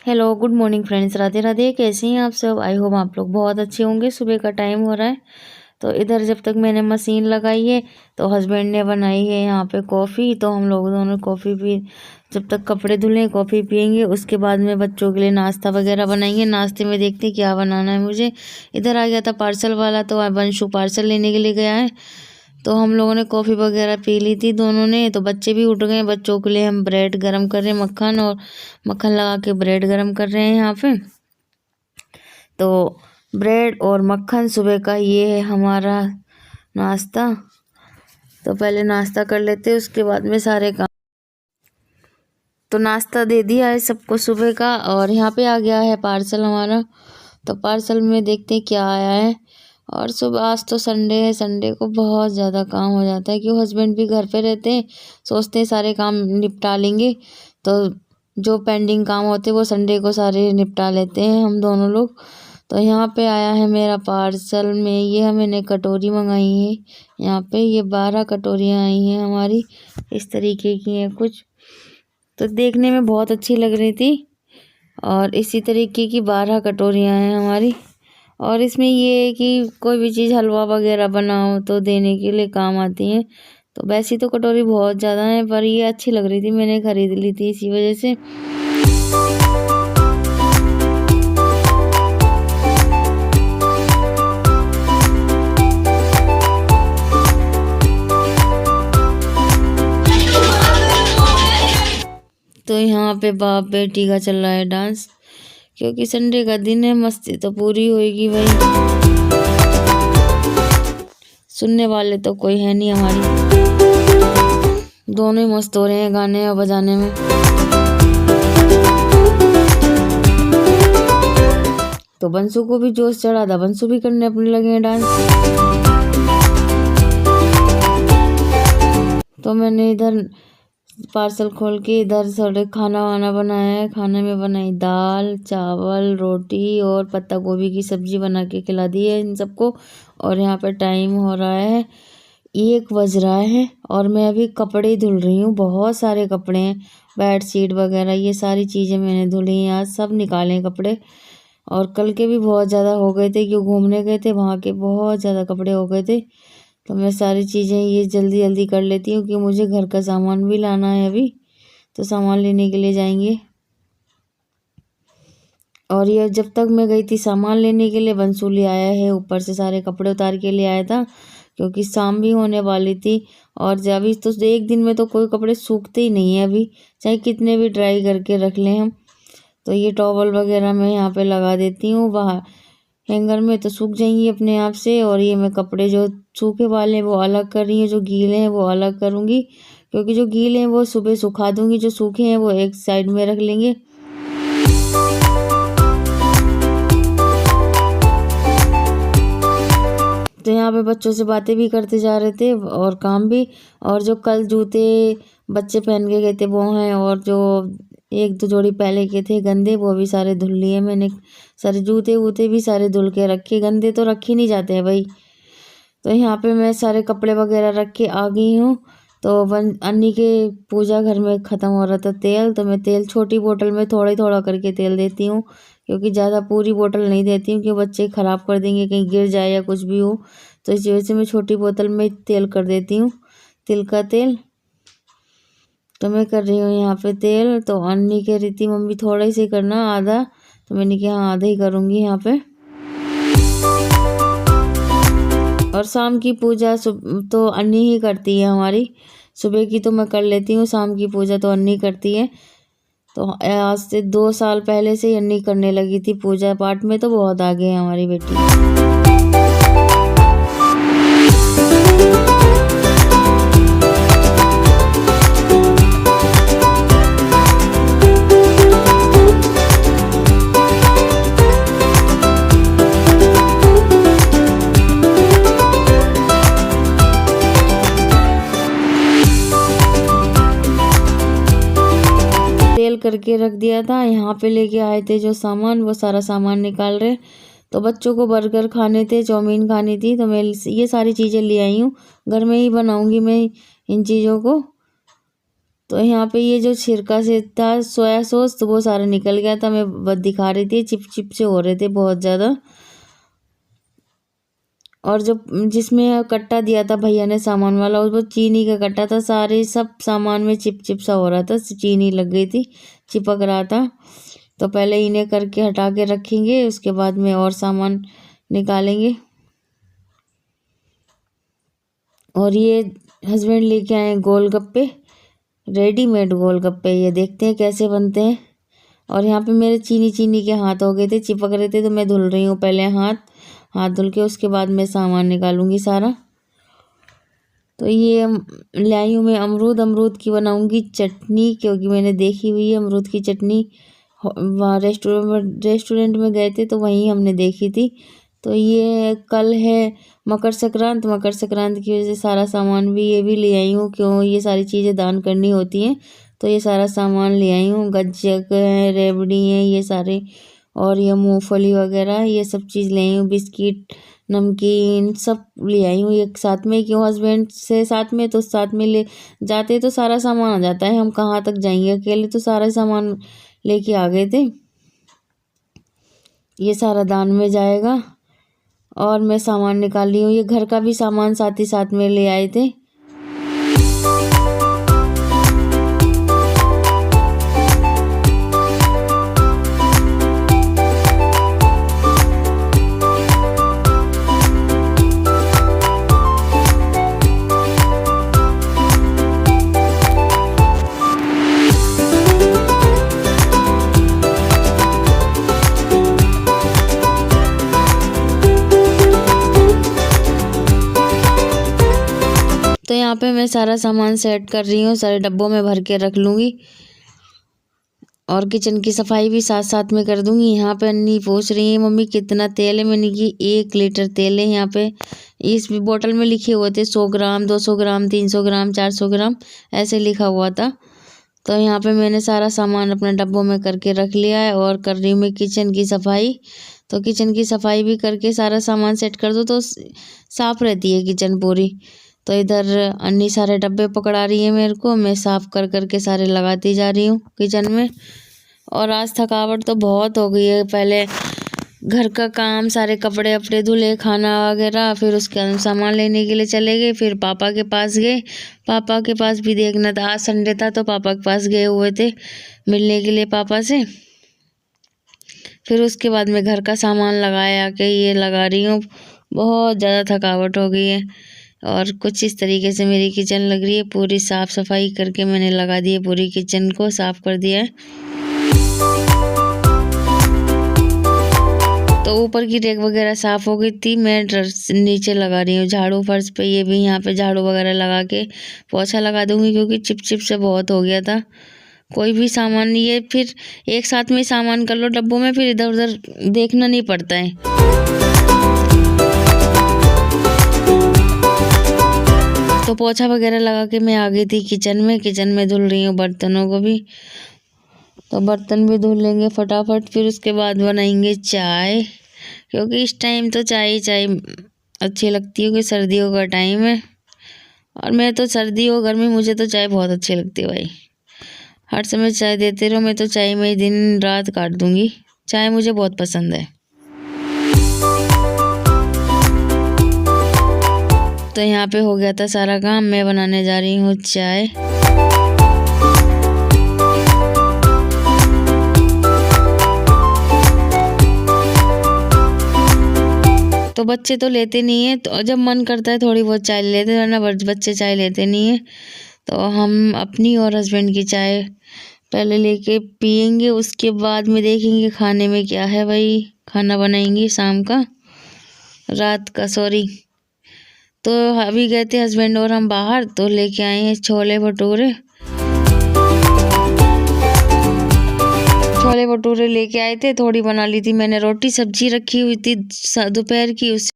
Hello, good morning friends. Radhe Radhe. कैसे हैं आप सब? आई होप आप लोग बहुत अच्छे होंगे। सुबह का टाइम हो रहा है तो इधर जब तक मैंने मशीन लगाई है तो हस्बैंड ने बनाई है यहाँ पे कॉफ़ी। तो हम लोग दोनों कॉफ़ी पी, जब तक कपड़े धुलें कॉफ़ी पियेंगे। उसके बाद में बच्चों के लिए नाश्ता वगैरह बनाएंगे। नाश्ते में देखते हैं क्या बनाना है मुझे। इधर आ गया था पार्सल वाला, तो वंशु पार्सल लेने के लिए गया है। तो हम लोगों ने कॉफ़ी वगैरह पी ली थी दोनों ने। तो बच्चे भी उठ गए। बच्चों के लिए हम ब्रेड गरम कर रहे हैं, मक्खन लगा के ब्रेड गरम कर रहे हैं यहाँ पे। तो ब्रेड और मक्खन सुबह का ये है हमारा नाश्ता। तो पहले नाश्ता कर लेते हैं, उसके बाद में सारे काम। तो नाश्ता दे दिया है सबको सुबह का, और यहाँ पे आ गया है पार्सल हमारा। तो पार्सल में देखते हैं क्या आया है। और सुबह आज तो संडे है, संडे को बहुत ज़्यादा काम हो जाता है क्योंकि हस्बैंड भी घर पे रहते हैं। सोचते हैं सारे काम निपटा लेंगे, तो जो पेंडिंग काम होते हैं वो संडे को सारे निपटा लेते हैं हम दोनों लोग। तो यहाँ पे आया है मेरा पार्सल में, ये मैंने कटोरी मंगाई है। यहाँ पे ये 12 कटोरियाँ आई हैं हमारी, इस तरीके की हैं कुछ। तो देखने में बहुत अच्छी लग रही थी, और इसी तरीके की 12 कटोरियाँ हैं हमारी। और इसमें ये है कि कोई भी चीज़ हलवा वगैरह बनाओ तो देने के लिए काम आती हैं। तो वैसी तो कटोरी बहुत ज़्यादा है, पर ये अच्छी लग रही थी, मैंने ख़रीद ली थी इसी वजह से। तो यहाँ पे बाप बेटी का चल रहा है डांस, क्योंकि संडे का दिन है, मस्ती तो पूरी होएगी भाई। सुनने वाले तो कोई है नहीं हमारी, दोनों ही मस्त हो रहे हैं गाने और बजाने में। तो बंसू को भी जोश चढ़ा था, बंसू भी करने अपने लगे हैं डांस। तो मैंने इधर पार्सल खोल के इधर थोड़े खाना वाना बनाया है। खाने में बनाई दाल चावल रोटी और पत्ता गोभी की सब्जी बना के खिला दी है इन सबको। और यहाँ पर टाइम हो रहा है 1 बज रहा है, और मैं अभी कपड़े धुल रही हूँ। बहुत सारे कपड़े हैं, बेड शीट वगैरह ये सारी चीज़ें मैंने धुली हैं आज, सब निकाले कपड़े। और कल के भी बहुत ज़्यादा हो गए थे, क्यों घूमने गए थे, वहाँ के बहुत ज़्यादा कपड़े हो गए थे। तो मैं सारी चीज़ें ये जल्दी जल्दी कर लेती हूँ, क्योंकि मुझे घर का सामान भी लाना है अभी। तो सामान लेने के लिए जाएंगे। और ये जब तक मैं गई थी सामान लेने के लिए, बंसू ले आया है ऊपर से सारे कपड़े उतार के ले आया था, क्योंकि शाम भी होने वाली थी। और जब भी तो एक दिन में तो कोई कपड़े सूखते ही नहीं है अभी, चाहे कितने भी ड्राई करके रख लें हम। तो ये टॉवल वगैरह मैं यहाँ पे लगा देती हूँ बाहर हैंगर में, तो सूख जाएंगी अपने आप से। और ये मैं कपड़े जो सूखे वाले हैं वो अलग कर रही हूँ, जो गीले हैं वो अलग करूँगी, क्योंकि जो गीले हैं वो सुबह सुखा दूँगी, जो सूखे हैं वो एक साइड में रख लेंगे। तो यहाँ पे बच्चों से बातें भी करते जा रहे थे और काम भी। और जो कल जूते बच्चे पहन के गए थे वो हैं, और जो 1-2 जोड़ी पहले के थे गंदे वो भी सारे धुल लिए मैंने। सारे जूते वूते भी सारे धुल के रखे, गंदे तो रखे नहीं जाते हैं भाई। तो यहाँ पे मैं सारे कपड़े वगैरह रख के आ गई हूँ। तो अन्नी के पूजा घर में ख़त्म हो रहा था तेल, तो मैं तेल छोटी बोतल में थोड़ा ही थोड़ा करके तेल देती हूँ, क्योंकि ज़्यादा पूरी बोतल नहीं देती हूँ, क्योंकि बच्चे ख़राब कर देंगे, कहीं गिर जाए या कुछ भी हो। तो इस वजह से मैं छोटी बोतल में तेल कर देती हूँ, तिल का तेल। तो मैं कर रही हूँ यहाँ पे तेल। तो अन्नी कह रही थी मम्मी थोड़ा ही से करना, आधा। तो मैंने कहा हाँ आधा ही करूँगी यहाँ पे। और शाम की पूजा तो अन्नी ही करती है हमारी, सुबह की तो मैं कर लेती हूँ, शाम की पूजा तो अन्नी करती है। तो आज से 2 साल पहले से ही अन्नी करने लगी थी पूजा पाठ में, तो बहुत आगे है हमारी बेटी। तेल करके रख दिया था। यहाँ पे लेके आए थे जो सामान, वो सारा सामान निकाल रहे। तो बच्चों को बर्गर खाने थे, चाउमीन खानी थी, तो मैं ये सारी चीज़ें ले आई हूँ। घर में ही बनाऊँगी मैं इन चीज़ों को। तो यहाँ पे ये जो छिरका से था सोया सॉस, तो वो सारा निकल गया था। मैं बस दिखा रही थी, चिप चिप से हो रहे थे बहुत ज़्यादा। और जो जिसमें कट्टा दिया था भैया ने सामान वाला, वो चीनी का कट्टा था। सारे सब सामान में चिप चिप सा हो रहा था, चीनी लग गई थी, चिपक रहा था। तो पहले इन्हें करके हटा के रखेंगे, उसके बाद में और सामान निकालेंगे। और ये हस्बैंड लेके आए गोलगप्पे, रेडीमेड गोलगप्पे। ये देखते हैं कैसे बनते हैं। और यहाँ पे मेरे चीनी के हाथ हो गए थे, चिपक रहे थे, तो मैं धुल रही हूँ पहले हाथ धुल के, उसके बाद मैं सामान निकालूंगी सारा। तो ये लाई हूँ मैं अमरूद की बनाऊंगी चटनी, क्योंकि मैंने देखी हुई है अमरूद की चटनी। वहाँ रेस्टोरेंट में गए थे तो वहीं हमने देखी थी। तो ये कल है मकर संक्रांत की वजह से सारा सामान भी ये भी ले आई हूँ, क्यों ये सारी चीज़ें दान करनी होती हैं। तो ये सारा सामान ले आई हूँ, गज्जक है, रेवड़ी है, ये सारे, और ये मूंगफली वगैरह, ये सब चीज़ ले आई हूँ, बिस्किट, नमकीन सब ले आई हूँ एक साथ में। क्यों हस्बैंड से साथ में, तो साथ में ले जाते तो सारा सामान आ जाता है, हम कहाँ तक जाएंगे अकेले। तो सारा सामान लेके आ गए थे, ये सारा दान में जाएगा। और मैं सामान निकाल रही हूँ, ये घर का भी सामान साथ ही साथ में ले आए थे। तो यहाँ पे मैं सारा सामान सेट कर रही हूँ, सारे डब्बों में भर के रख लूँगी। और किचन की सफाई भी साथ साथ में कर दूँगी। यहाँ पे अन्नी पूछ रही है मम्मी कितना तेल है, मैंने कि 1 लीटर तेल है। यहाँ पे इस बोतल में लिखे हुए थे 100 ग्राम, 200 ग्राम, 300 ग्राम, 400 ग्राम, ऐसे लिखा हुआ था। तो यहाँ पे मैंने सारा सामान अपने डब्बों में करके रख लिया है। और कर रही हूँ मैं किचन की सफाई। तो किचन की सफाई भी करके सारा सामान सेट कर दो तो साफ़ रहती है किचन पूरी। तो इधर अन्नी सारे डब्बे पकड़ा रही है मेरे को, मैं साफ़ कर करके सारे लगाती जा रही हूँ किचन में। और आज थकावट तो बहुत हो गई है। पहले घर का काम, सारे कपड़े अपड़े धुले, खाना वगैरह, फिर उसके बाद सामान लेने के लिए चले गए। फिर पापा के पास गए, पापा के पास भी देखना था, आज संडे था तो पापा के पास गए हुए थे मिलने के लिए पापा से। फिर उसके बाद मैं घर का सामान लगाया के ये लगा रही हूँ। बहुत ज़्यादा थकावट हो गई है। और कुछ इस तरीके से मेरी किचन लग रही है, पूरी साफ़ सफाई करके मैंने लगा दी है, पूरी किचन को साफ़ कर दिया है। तो ऊपर की रेक वगैरह साफ़ हो गई थी, मैं नीचे लगा रही हूँ झाड़ू फर्श पे। ये भी यहाँ पे झाड़ू वगैरह लगा के पोछा लगा दूँगी, क्योंकि चिप चिप से बहुत हो गया था। कोई भी सामान, ये फिर एक साथ में सामान कर लो डब्बों में, फिर इधर उधर देखना नहीं पड़ता है। तो पोछा वगैरह लगा के मैं आ गई थी किचन में धुल रही हूँ बर्तनों को भी। तो बर्तन भी धुल लेंगे फटाफट, फिर उसके बाद बनाएंगे चाय, क्योंकि इस टाइम तो चाय अच्छी लगती है, क्योंकि सर्दियों का टाइम है। और मैं तो सर्दी हो गर्मी, मुझे तो चाय बहुत अच्छी लगती है भाई। हर समय चाय देते रहो, मैं तो चाय में ही दिन रात काट दूंगी। चाय मुझे बहुत पसंद है। तो यहाँ पे हो गया था सारा काम, मैं बनाने जा रही हूँ चाय। तो बच्चे तो लेते नहीं है, तो जब मन करता है थोड़ी बहुत चाय ले लेते हैं, वरना बच्चे चाय लेते नहीं है। तो हम अपनी और हस्बैंड की चाय पहले लेके पियेंगे, उसके बाद में देखेंगे खाने में क्या है भाई। खाना बनाएंगे शाम का, रात का, सॉरी। तो अभी गए थे हस्बैंड और हम बाहर, तो लेके आए हैं छोले भटूरे लेके आए थे। थोड़ी बना ली थी मैंने, रोटी सब्जी रखी हुई थी दोपहर की, उससे